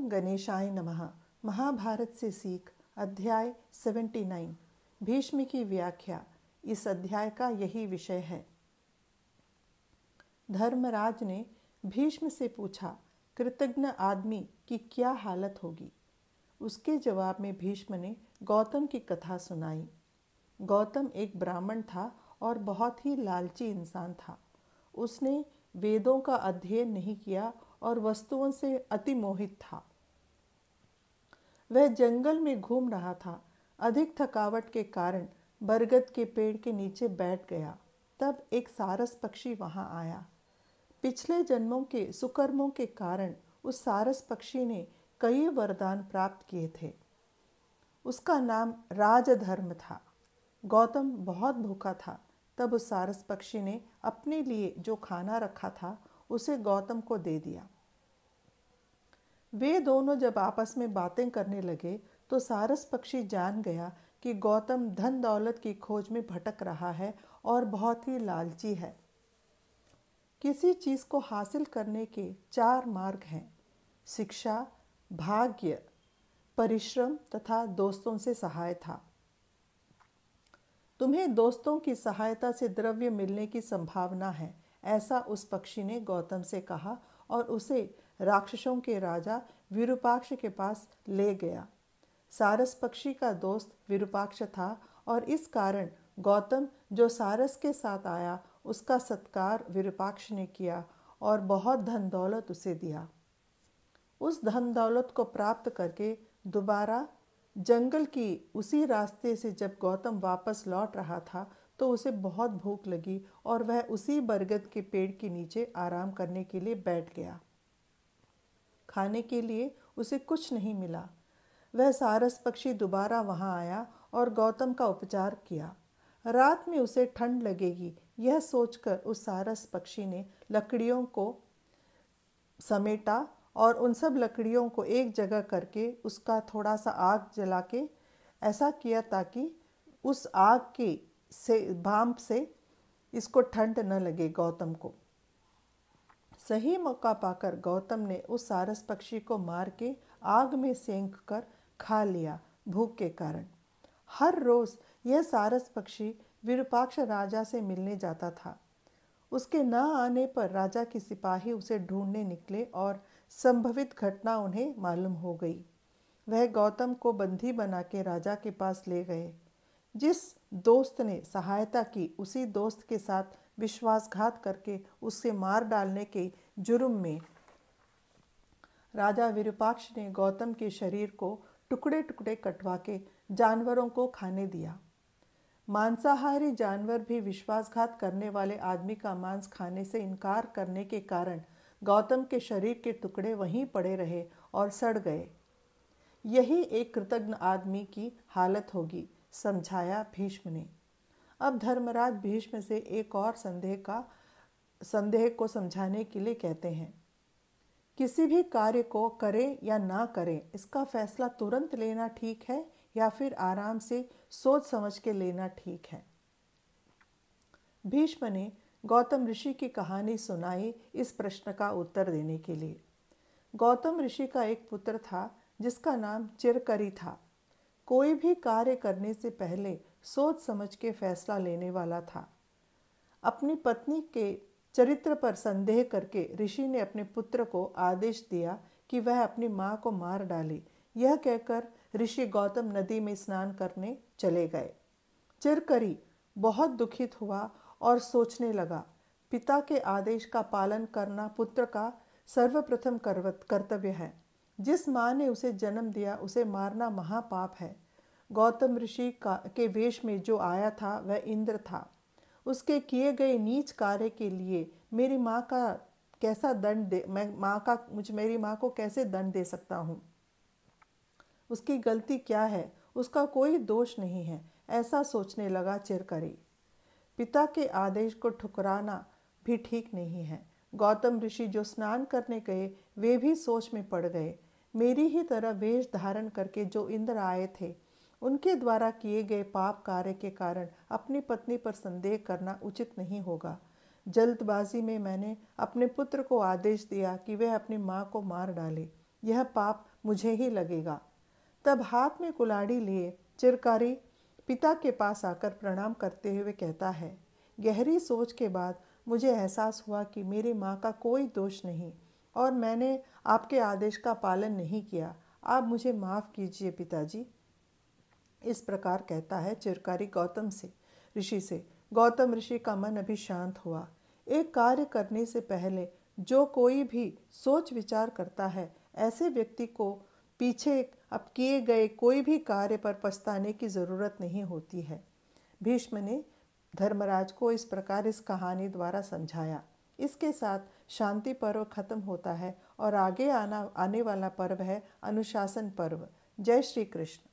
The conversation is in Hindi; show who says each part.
Speaker 1: ओम गणेशाय नमः। महाभारत से सीख अध्याय 79 भीष्म की व्याख्या। इस अध्याय का यही विषय है। धर्मराज ने भीष्म से पूछा, कृतज्ञ आदमी की क्या हालत होगी। उसके जवाब में भीष्म ने गौतम की कथा सुनाई। गौतम एक ब्राह्मण था और बहुत ही लालची इंसान था। उसने वेदों का अध्ययन नहीं किया और वस्तुओं से अति मोहित था। वह जंगल में घूम रहा था। अधिक थकावट के कारण बरगद के पेड़ के नीचे बैठ गया। तब एक सारस पक्षी वहां आया। पिछले जन्मों के सुकर्मों के कारण उस सारस पक्षी ने कई वरदान प्राप्त किए थे। उसका नाम राजधर्म था। गौतम बहुत भूखा था। तब उस सारस पक्षी ने अपने लिए जो खाना रखा था उसे गौतम को दे दिया। वे दोनों जब आपस में बातें करने लगे तो सारस पक्षी जान गया कि गौतम धन दौलत की खोज में भटक रहा है और बहुत ही लालची है। किसी चीज को हासिल करने के 4 मार्ग हैं: शिक्षा, भाग्य, परिश्रम तथा दोस्तों से सहायता। तुम्हें दोस्तों की सहायता से द्रव्य मिलने की संभावना है, ऐसा उस पक्षी ने गौतम से कहा और उसे राक्षसों के राजा विरूपाक्ष के पास ले गया। सारस पक्षी का दोस्त विरूपाक्ष था और इस कारण गौतम जो सारस के साथ आया उसका सत्कार विरूपाक्ष ने किया और बहुत धन दौलत उसे दिया। उस धन दौलत को प्राप्त करके दोबारा जंगल की उसी रास्ते से जब गौतम वापस लौट रहा था तो उसे बहुत भूख लगी और वह उसी बरगद के पेड़ के नीचे आराम करने के लिए बैठ गया। खाने के लिए उसे कुछ नहीं मिला। वह सारस पक्षी दोबारा वहां आया और गौतम का उपचार किया। रात में उसे ठंड लगेगी, यह सोचकर उस सारस पक्षी ने लकड़ियों को समेटा और उन सब लकड़ियों को एक जगह करके उसका थोड़ा सा आग जला के ऐसा किया ताकि उस आग के से भाप से इसको ठंड न लगे गौतम को। सही मौका पाकर गौतम ने उस सारस पक्षी को मार के आग में सेंक कर खा लिया भूख के कारण। हर रोज यह सारस पक्षी विरूपाक्ष राजा से मिलने जाता था। उसके न आने पर राजा के सिपाही उसे ढूंढने निकले और संभवित घटना उन्हें मालूम हो गई। वह गौतम को बंदी बना के राजा के पास ले गए। जिस दोस्त ने सहायता की उसी दोस्त के साथ विश्वासघात करके उसे मार डालने के जुर्म में राजा विरूपाक्ष ने गौतम के शरीर को टुकड़े टुकड़े कटवा के जानवरों को खाने दिया। मांसाहारी जानवर भी विश्वासघात करने वाले आदमी का मांस खाने से इनकार करने के कारण गौतम के शरीर के टुकड़े वहीं पड़े रहे और सड़ गए। यही एक कृतज्ञ आदमी की हालत होगी, समझाया भीष्म ने। अब धर्मराज भीष्म से एक और संदेह को समझाने के लिए कहते हैं। किसी भी कार्य को करें या ना करें, इसका फैसला तुरंत लेना ठीक है या फिर आराम से सोच समझ के लेना ठीक है। भीष्म ने गौतम ऋषि की कहानी सुनाई इस प्रश्न का उत्तर देने के लिए। गौतम ऋषि का एक पुत्र था जिसका नाम चिरकरी था। कोई भी कार्य करने से पहले सोच समझ के फैसला लेने वाला था। अपनी पत्नी के चरित्र पर संदेह करके ऋषि ने अपने पुत्र को आदेश दिया कि वह अपनी मां को मार डाले। यह कहकर ऋषि गौतम नदी में स्नान करने चले गए। चिरकरी बहुत दुखित हुआ और सोचने लगा, पिता के आदेश का पालन करना पुत्र का सर्वप्रथम कर्तव्य है। जिस मां ने उसे जन्म दिया उसे मारना महापाप है। गौतम ऋषि के वेश में जो आया था वह इंद्र था। उसके किए गए नीच कार्य के लिए मेरी माँ का कैसा दंड दे मेरी माँ को कैसे दंड दे सकता हूँ। उसकी गलती क्या है, उसका कोई दोष नहीं है, ऐसा सोचने लगा चिरकरी। पिता के आदेश को ठुकराना भी ठीक नहीं है। गौतम ऋषि जो स्नान करने गए वे भी सोच में पड़ गए। मेरी ही तरह वेश धारण करके जो इंद्र आए थे उनके द्वारा किए गए पाप कार्य के कारण अपनी पत्नी पर संदेह करना उचित नहीं होगा। जल्दबाजी में मैंने अपने पुत्र को आदेश दिया कि वह अपनी माँ को मार डाले। यह पाप मुझे ही लगेगा। तब हाथ में कुल्हाड़ी लिए चिरकारी पिता के पास आकर प्रणाम करते हुए कहता है, गहरी सोच के बाद मुझे एहसास हुआ कि मेरी माँ का कोई दोष नहीं और मैंने आपके आदेश का पालन नहीं किया। आप मुझे माफ़ कीजिए पिताजी। इस प्रकार कहता है चिरकारी गौतम से ऋषि से। गौतम ऋषि का मन अभी शांत हुआ। एक कार्य करने से पहले जो कोई भी सोच विचार करता है, ऐसे व्यक्ति को पीछे अब किए गए कोई भी कार्य पर पछताने की ज़रूरत नहीं होती है। भीष्म ने धर्मराज को इस प्रकार इस कहानी द्वारा समझाया। इसके साथ शांति पर्व खत्म होता है और आगे आने वाला पर्व है अनुशासन पर्व। जय श्री कृष्ण।